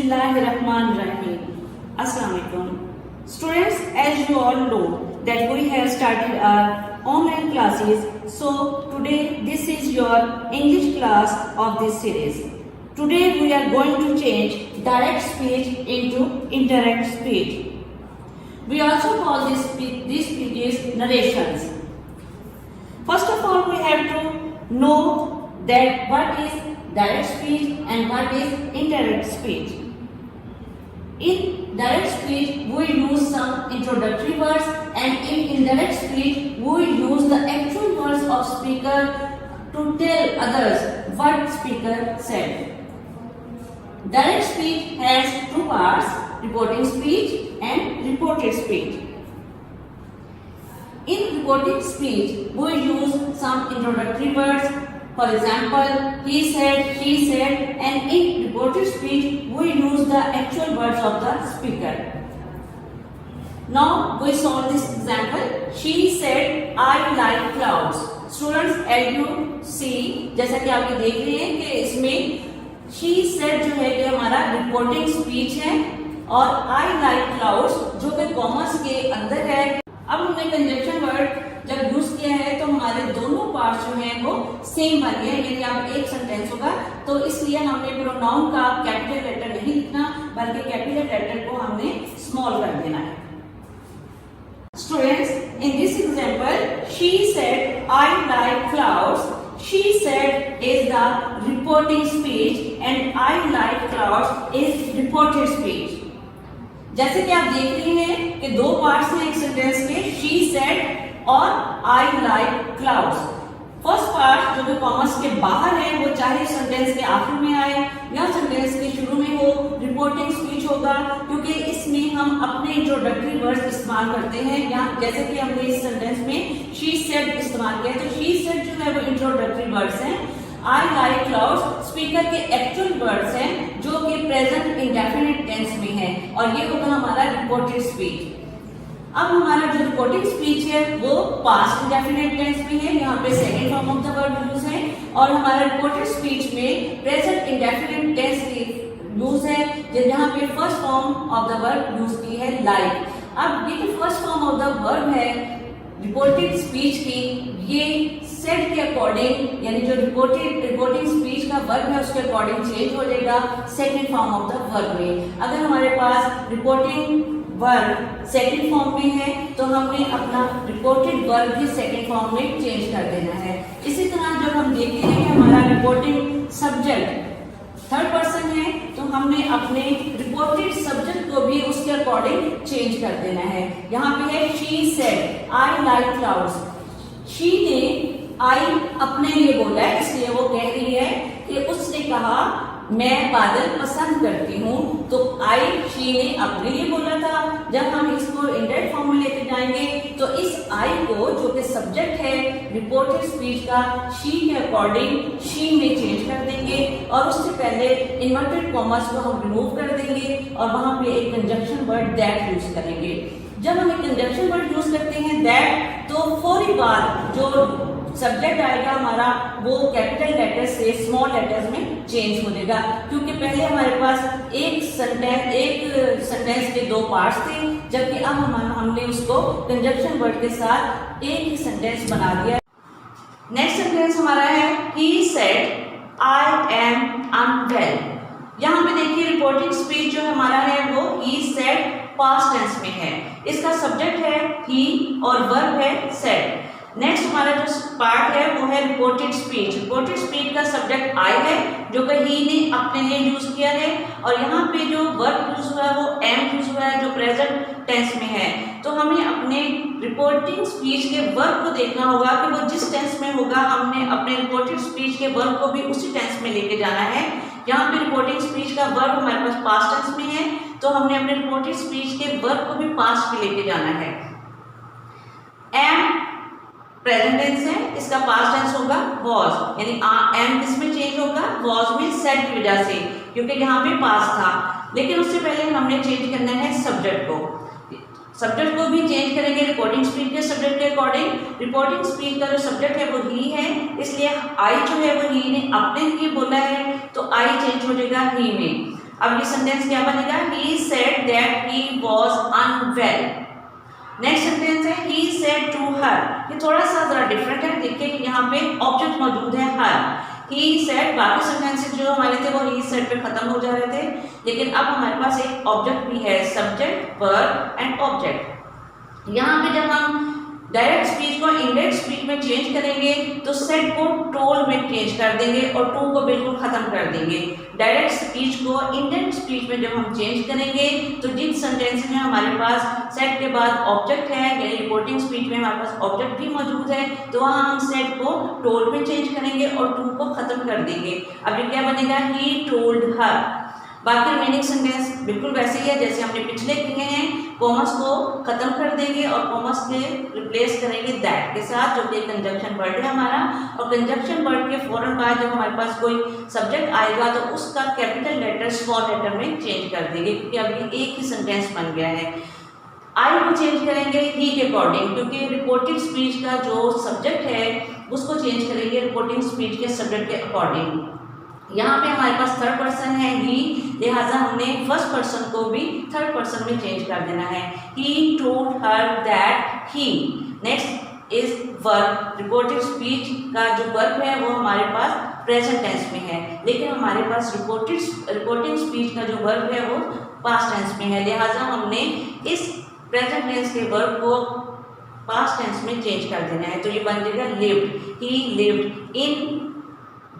Bismillahirrahmanirrahim. Assalamualaikum. Students, as you all know that we have started our online classes. So today this is your English class of this series. Today we are going to change direct speech into indirect speech. We also call these speeches narrations. First of all, we have to know that what is direct speech and what is indirect speech. In direct speech, we use some introductory words, and in indirect speech, we use the actual words of speaker to tell others what speaker said. Direct speech has two parts: reporting speech and reported speech. In reporting speech, we use some introductory words. For example, he said, she said, and in reported speech, we use the actual words of the speaker. Now, we solve this example. She said, I like clouds. Students, as you see, जैसा कि आप ये देख रहे हैं कि इसमें she said जो है ये हमारा रिपोर्टिंग स्पीच है, और I like clouds जो कि कॉमर्स के अंदर है. अब हमने कंजंक्शन वर्ड जब यूज किया है तो हमारे दोनों पार्ट्स जो हैं वो सेम बन गए, यानी आप एक सेंटेंस होगा, तो इसलिए हमने प्रोनाउन का कैपिटल लेटर नहीं लिखना, बल्कि कैपिटल लेटर को हमने स्मॉल कर देना है. Students, in this example she said I like clouds. She said is the reporting speech and I like clouds is reported speech. जैसे कि आप देख रहे हैं कि दो पार्ट्स हैं एक सेंटेंस के, शी सेड और I like clouds. First part जो कि कॉमर्स के बाहर है वो चाहे सेंटेंस के आखिर में आए या सेंटेंस के शुरू में हो, रिपोर्टिंग स्पीच होगा, क्योंकि इसमें हम अपने इंट्रोडक्टरी वर्ड्स इस्तेमाल करते हैं. या जैसे कि हमने इस सेंटेंस में शी सेड इस्तेमाल किया, तो शी सेड जो है वो इंट्रोडक्टरी वर्ड्स हैं. आई लाइक क्लाउड्स स्पीकर के एक्चुअल वर्ड्स हैं जो कि प्रेजेंट इंडेफिनिट टेंस में है, और ये होगा हमारा रिपोर्टेड स्पीच. अब हमारा जो रिपोर्टिंग स्पीच है वो पास्ट इंडेफिनिट टेंस में है, यहाँ पे second form of the verb use है, और हमारा रिपोर्टेड स्पीच में प्रेजेंट इंडेफिनिट टेंस की यूज है, जहाँ पे first form of the verb use की है लाइक. अब ये जो first form of the verb है रिपोर्टेड स्पीच की, ये सेड के अकॉर्डिंग, यानी जो रिपोर्टिंग स्पीच का वर्ब है उसके अकॉर्डिंग चेंज हो जाएगा second form of the verb में. अगर हमारे पास रिपोर्टिंग वर्ब सेकंड फॉर्म में है तो हमने अपना रिपोर्टेड वर्ब भी सेकंड फॉर्म में चेंज कर देना है. इसी तरह जब हम देखते हैं कि हमारा रिपोर्टिंग सब्जेक्ट थर्ड पर्सन है तो हमने अपने रिपोर्टेड सब्जेक्ट को भी उसके अकॉर्डिंग चेंज कर देना है. यहाँ पे है she said I like clouds. She ने आई अपने लिए बोला है, इसलिए वो कह रही है कि उसने कहा मैं बादल पसंद करती हूँ, तो आई शी ने अपने लिए बोला था. जब हम इसको इंडायरेक्ट फॉर्म में लेके जाएंगे तो इस आई को जो कि सब्जेक्ट है रिपोर्टेड स्पीच का, शी के अकॉर्डिंग शी में चेंज कर देंगे, और उससे पहले इन्वर्टेड कॉमर्स को हम रिमूव कर देंगे और वहां पे एक कंजंक्शन वर्ड दैट यूज करेंगे. जब हम एक कंजंक्शन वर्ड यूज करते हैं दैट, तो फौरी बाद जो सब्जेक्ट आएगा हमारा वो कैपिटल लेटर से स्मॉल लेटर्स में चेंज हो जाएगा, क्योंकि पहले हमारे पास एक सेंटेंस के दो पार्ट्स थे, जबकि अब हमने उसको कंजंक्शन वर्ड के साथ एक ही सेंटेंस बना दिया. नेक्स्ट सेंटेंस हमारा है he said I am unwell. यहाँ पे देखिए रिपोर्टिंग स्पीच जो हमारा है वो ही सेड पास्ट टेंस में है. इसका सब्जेक्ट है ही और वर्ब है सेड. नेक्स्ट हमारा जो पार्ट है वो है रिपोर्टेड स्पीच. रिपोर्टेड स्पीच का सब्जेक्ट आई है जो कि ही ने अपने लिए यूज किया है, और यहाँ पे जो वर्ब यूज हुआ है वो एम यूज हुआ है जो प्रेजेंट टेंस में है. तो हमें अपने रिपोर्टिंग स्पीच के वर्ब को देखना होगा कि वो जिस टेंस में होगा, हमने अपने रिपोर्टेड स्पीच के वर्ब को भी उसी टेंस में लेके जाना है. यहाँ पे रिपोर्टिंग स्पीच का वर्ब हमारे पास पास्ट टेंस में है, तो हमने अपने रिपोर्टेड स्पीच के वर्ब को भी पास्ट में लेके जाना है. एम प्रेजेंट टेंस है, इसका पास्ट टेंस होगा वॉज, यानी एम किसमें चेंज होगा, वॉज में सेड की वजह से, क्योंकि यहाँ पे पास्ट था. लेकिन उससे पहले हमने चेंज करना है सब्जेक्ट को. सब्जेक्ट को भी चेंज करेंगे रिपोर्टिंग स्पीच के सब्जेक्ट के अकॉर्डिंग. रिपोर्टिंग स्पीच का जो सब्जेक्ट है वो ही है, इसलिए आई जो है वो ही ने अपने लिए बोला है, तो आई चेंज हो जाएगा ही में. अब ये सेंटेंस क्या बनेगा, he said that he was unwell। Next sentence है he said to her। ये थोड़ा सा जरा डिफरेंट है, देखिए कि यहाँ पे ऑब्जेक्ट मौजूद है her। he said, बाकी सेंटेंसेस जो हमारे थे वो he said पे खत्म हो जा रहे थे, लेकिन अब हमारे पास एक ऑब्जेक्ट भी है, सब्जेक्ट वर्ब एंड ऑब्जेक्ट। यहाँ पे जब हम डायरेक्ट स्पीच को इनडायरेक्ट स्पीच में चेंज करेंगे तो सेड को टोल्ड में चेंज कर देंगे और टू को बिल्कुल खत्म कर देंगे। डायरेक्ट स्पीच को इनडायरेक्ट स्पीच में जब हम चेंज करेंगे तो जिन सेंटेंस में हमारे पास सेड के बाद ऑब्जेक्ट है, यानी रिपोर्टिंग स्पीच में हमारे पास ऑब्जेक्ट भी मौजूद है, तो वहाँ हम सेड को टोल्ड में चेंज करेंगे और टू को खत्म कर देंगे। अब ये क्या बनेगा, ही टोल्ड हर। बाकी रिमेनिंग सेंटेंस बिल्कुल वैसे ही है जैसे हमने पिछले किए हैं, कॉमर्स को खत्म कर देंगे और कॉमर्स के रिप्लेस करेंगे दैट के साथ, जो कि कंजंक्शन वर्ड है हमारा। और कंजंक्शन वर्ड के फौरन बाद जब हमारे पास कोई सब्जेक्ट आएगा तो उसका कैपिटल लेटर स्मॉल लेटर में चेंज कर देंगे, क्योंकि अभी एक ही सेंटेंस बन गया है। आई को चेंज करेंगे ही के अकॉर्डिंग, क्योंकि रिपोर्टेड स्पीच का जो सब्जेक्ट है उसको चेंज करेंगे रिपोर्टिंग स्पीच के सब्जेक्ट के अकॉर्डिंग। यहाँ पे हमारे पास थर्ड पर्सन है ही, लिहाजा हमने फर्स्ट पर्सन को भी थर्ड पर्सन में चेंज कर देना है। He told her that he. Next is verb. Reported speech का जो वर्ब है वो हमारे पास प्रेजेंट टेंस में है, लेकिन हमारे पास रिपोर्टिंग स्पीच का जो वर्ब है वो पास्ट टेंस में है, लिहाजा हमने इस प्रेजेंट टेंस के वर्ब को पास्ट टेंस में चेंज कर देना है। तो ये बन जाएगा lived. He lived in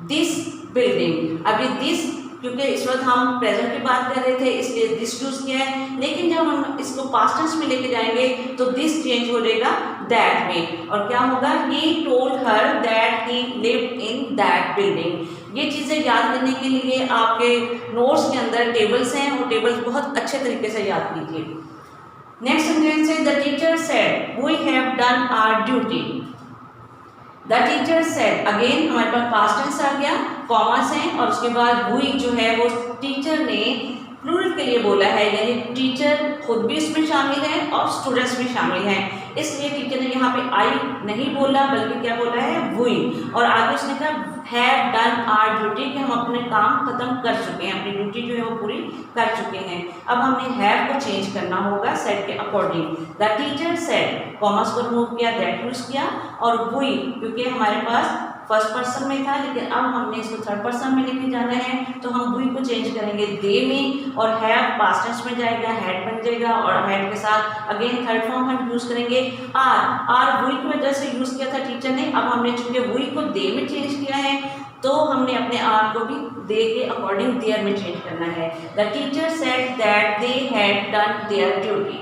this building. अभी दिस, क्योंकि इस वक्त हम प्रेजेंट की बात कर रहे थे इसलिए दिस यूज किया है, लेकिन जब हम इसको पास्ट टेंस में लेके जाएंगे तो दिस चेंज हो जाएगा दैट में, और क्या होगा, he told her that he lived in that building. ये चीज़ें याद करने के लिए आपके नोट्स के अंदर टेबल्स हैं, वो टेबल्स बहुत अच्छे तरीके से याद कीजिए। नेक्स्ट सेंटेंस है the teacher said we have done our duty. The teacher said, again हमारे पास पास्ट टेंस आ गया, कॉमर्स है और उसके बाद वी जो है वो टीचर ने प्लूरल के लिए बोला है, यानी टीचर खुद भी इसमें शामिल है और स्टूडेंट्स भी शामिल हैं, इसलिए टीचर ने यहाँ पे आई नहीं बोला बल्कि क्या बोला है, वी। और आगे उसने कहा हैव डन आवर ड्यूटी, कि हम अपने काम खत्म कर चुके हैं, अपनी ड्यूटी जो है वो पूरी कर चुके हैं। अब हमने हैव को चेंज करना होगा सेड के according. The teacher said, commerce को रिमूव किया, दैट यूज किया, और वी क्योंकि हमारे पास फर्स्ट पर्सन में था, लेकिन अब हमने इसको थर्ड पर्सन में लेके जाना है तो हम वी को चेंज करेंगे दे में, और हैव पास्ट टेंस में जाएगा, हैड बन जाएगा, और हैड के साथ अगेन थर्ड फॉर्म हम यूज करेंगे आर वी की वजह से यूज किया था टीचर ने। अब हमने चूंकि वी को दे में चेंज किया है तो हमने अपने आर को भी दे के अकॉर्डिंग देयर में चेंज करना है। The teacher said that they had done there duty.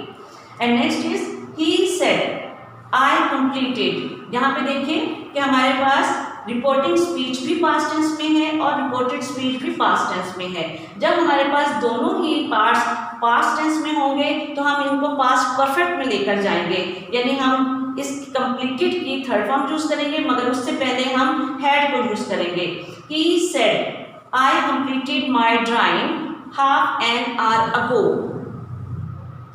And next is he said I completed. यहाँ पे देखिए कि हमारे पास रिपोर्टिंग स्पीच भी पास्ट टेंस में है और रिपोर्टेड स्पीच भी पास्ट टेंस में है। जब हमारे पास दोनों ही पार्ट्स पास्ट टेंस में होंगे तो हम इनको पास्ट परफेक्ट में लेकर जाएंगे, यानी हम इस कंप्लीटेड की थर्ड फॉर्म यूज करेंगे, मगर उससे पहले हम हैड को यूज करेंगे। ही said I completed my drawing half an hour ago.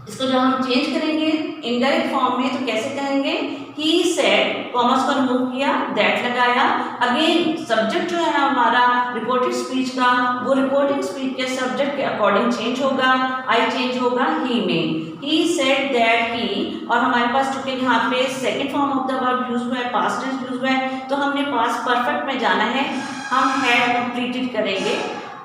इसको जब हम चेंज करेंगे इनडायरेक्ट फॉर्म में तो कैसे कहेंगे, ही सेड, कॉमर्स को रिमूव किया, दैट लगाया, अगेन सब्जेक्ट जो है हमारा रिपोर्टेड स्पीच का वो रिपोर्टिंग स्पीच के सब्जेक्ट के अकॉर्डिंग चेंज होगा, आई चेंज होगा ही में। ही सेड दैट ही, और हमारे पास चूंकि यहाँ पे second form of the verb use हुआ है, पास्ट टेंस यूज हुआ है, तो हमने पास्ट परफेक्ट में जाना है, हम हैड कंप्लीटेड करेंगे।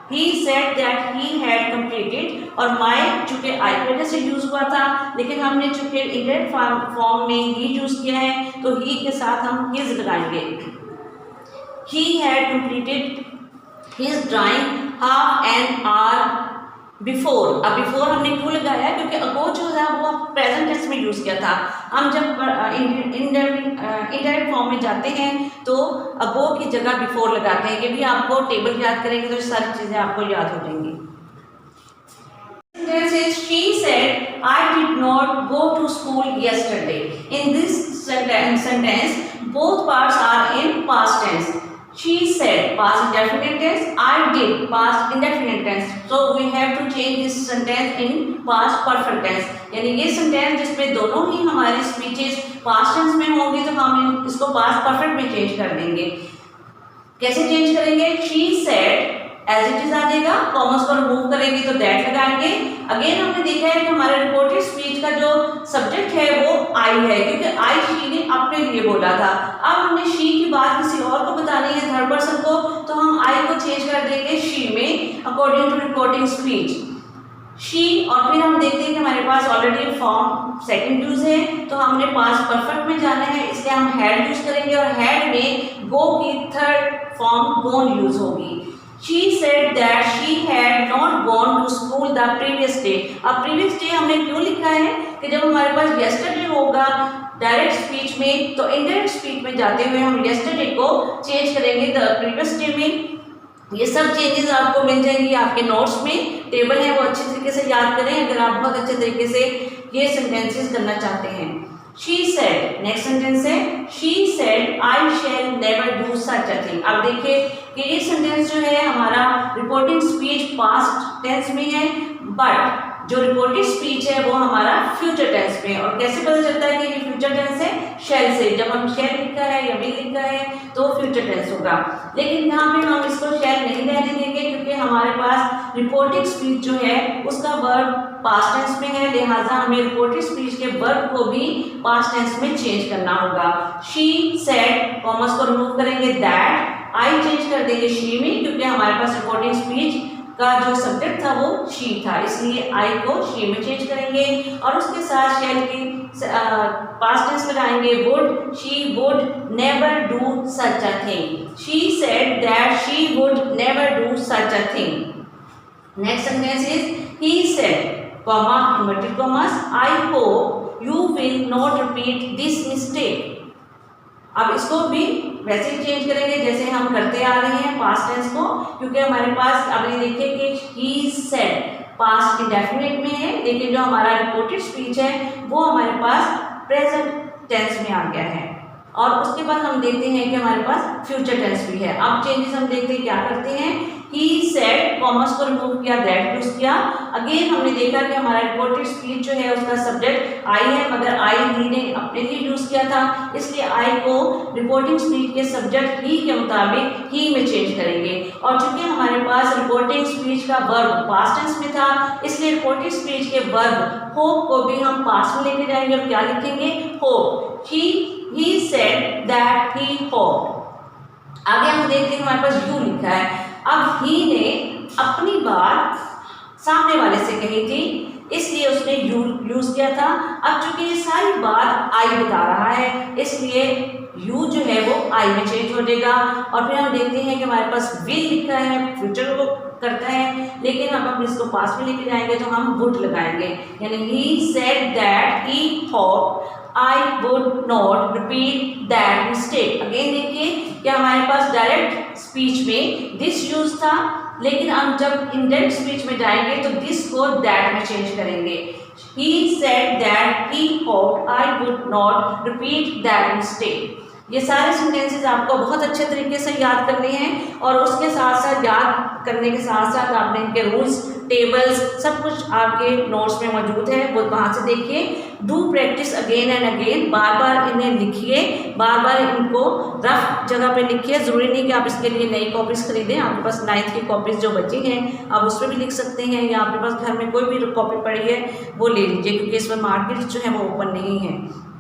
He said that he had completed, और my चूंकि I की वजह से यूज हुआ था, लेकिन हमने चूंकि इंडायरेक्ट फॉर्म में he यूज किया है तो he के साथ हम his लगाएंगे। He had completed his drawing half an hour before। अब before हमने क्यों लगाया, क्योंकि ago जो है वो प्रेजेंट टेंस में यूज किया था। हम जब इनडायरेक्ट फॉर्म में जाते हैं तो अगो की जगह बिफोर लगाते हैं। ये भी आपको टेबल याद करेंगे तो सारी चीजें आपको याद हो जाएंगी। She said, I did not go to school yesterday. In this sentence, both parts are in past tense. She said, past indefinite tense. I did, past indefinite tense. So we have to change this sentence in past perfect tense. यानी ये sentence जिसमें दोनों ही हमारे speeches past tense में होंगे तो हम इसको पास्ट परफेक्ट में चेंज कर देंगे। कैसे चेंज करेंगे? She said as it is आ जाएगा, कॉमर्स को रिमूव करेंगे तो दैट लगाएंगे। अगेन हमने देखा है कि हमारे रिपोर्टेड स्पीच का जो सब्जेक्ट है वो आई है, क्योंकि आई शी ने अपने लिए बोला था। अब हमने शी की बात किसी और को बतानी है, थर्ड पर्सन को, तो हम आई को चेंज कर देंगे शी में according to reporting speech she. और फिर हम देखते हैं कि हमारे पास ऑलरेडी फॉर्म सेकंड यूज है, तो हमने पास्ट परफेक्ट में जाना है, इसलिए हम हैड यूज करेंगे और हैड में गो की थर्ड फॉर्म गोन यूज होगी। She said that she had not gone to school the previous day। अब previous day हमने क्यों लिखा है कि जब हमारे पास yesterday होगा डायरेक्ट स्पीच में, तो इनडायरेक्ट स्पीच में जाते हुए हम yesterday को चेंज करेंगे द previous day में। ये सब चेंजेस आपको मिल जाएंगी आपके नोट्स में, टेबल है वो अच्छे तरीके से याद करें अगर आप बहुत अच्छे तरीके से ये सेंटेंसेस करना चाहते हैं। She said, नेक्स्ट सेंटेंस है she said I shall never do such a thing। अब देखिए कि ये सेंटेंस जो है हमारा रिपोर्टिंग स्पीच पास्ट टेंस में है, बट जो रिपोर्टेड स्पीच है वो हमारा फ्यूचर टेंस में है। और कैसे पता चलता है कि ये फ्यूचर टेंस है? शैल से। जब हम शैल लिखा है या विल लिखा है तो फ्यूचर टेंस होगा, लेकिन यहाँ पे हम इसको शैल नहीं रहने देंगे क्योंकि हमारे पास रिपोर्टेड स्पीच जो है उसका वर्ब पास्ट टेंस में है, लिहाजा हमें रिपोर्टेड स्पीच के वर्ब को भी पास्ट टेंस में चेंज करना होगा। शी सेड, कॉमर्स को रिमूव करेंगे दैट, आई चेंज कर देंगे शी में क्योंकि हमारे पास रिपोर्टिंग स्पीच का जो सब्जेक्ट था वो शी था, इसलिए आई को शी में चेंज करेंगे और उसके साथ शैल की पास्ट टेंस लगाएंगे would. She would never do such a thing. She said that she would never do such a thing. Next sentence is he said, comma inverted commas, I hope you will not repeat this mistake. अब इसको भी वैसे ही change करेंगे जैसे हम करते आ रहे हैं पास्ट टेंस को, क्योंकि हमारे पास अभी देखिए कि ही सेड पास्ट इंडेफिनिट में है, लेकिन जो हमारा रिपोर्टेड स्पीच है वो हमारे पास प्रेजेंट टेंस में आ गया है। और उसके बाद हम देखते हैं कि हमारे पास फ्यूचर टेंस भी है। अब चेंजेस हम देखते हैं क्या करते हैं। ही सेड, कॉमर्स को रिमूव किया, दैट यूज किया। अगेन हमने देखा कि हमारा रिपोर्टेड स्पीच जो है उसका सब्जेक्ट आई है, मगर आई ही ने अपने लिए यूज किया था, इसलिए आई को रिपोर्टिंग स्पीच के सब्जेक्ट ही के मुताबिक ही में चेंज करेंगे। और चूंकि हमारे पास रिपोर्टिंग स्पीच का वर्ब पास्ट टेंस में था, इसलिए रिपोर्टिंग स्पीच के वर्ब होप को भी हम पास्ट में लेके जाएंगे और क्या लिखेंगे? Hope. He said that he hoped। आगे हम देखते हैं हमारे पास यू लिखा है। अब ही ने अपनी बात सामने वाले से कही थी, इसलिए उसने यू यूज किया था। अब चूंकि ये सारी बात आई बता रहा है, इसलिए यू जो है वो आई में चेंज हो जाएगा। और फिर हम देखते हैं कि हमारे पास विल लिखा है, फ्यूचर को करता है, लेकिन अब हम इसको पास्ट में लेके जाएंगे तो हम वुड लगाएंगे, यानी he said that he thought I would not repeat that mistake। Again देखिए कि हमारे पास डायरेक्ट स्पीच में दिस यूज था, लेकिन हम जब इनडायरेक्ट स्पीच में जाएंगे तो दिस को दैट में चेंज करेंगे। He said that he hoped I would not repeat that mistake। ये सारे सेंटेंसेस आपको बहुत अच्छे तरीके से याद करने हैं और उसके साथ साथ याद करने के साथ साथ आपने इनके रूल्स, टेबल्स सब कुछ आपके नोट्स में मौजूद है, वो वहाँ से देखिए। Do practice again and again, बार बार इन्हें लिखिए, बार बार इनको रफ जगह पे लिखिए। ज़रूरी नहीं कि आप इसके लिए नई कॉपीज़ खरीदें, आपके पास 9th की कॉपीज़ जो बची हैं आप उस पर भी लिख सकते हैं, या आपके पास घर में कोई भी कॉपी पड़ी है वो ले लीजिए, क्योंकि इसमें मार्केट जो है वो ओपन नहीं है।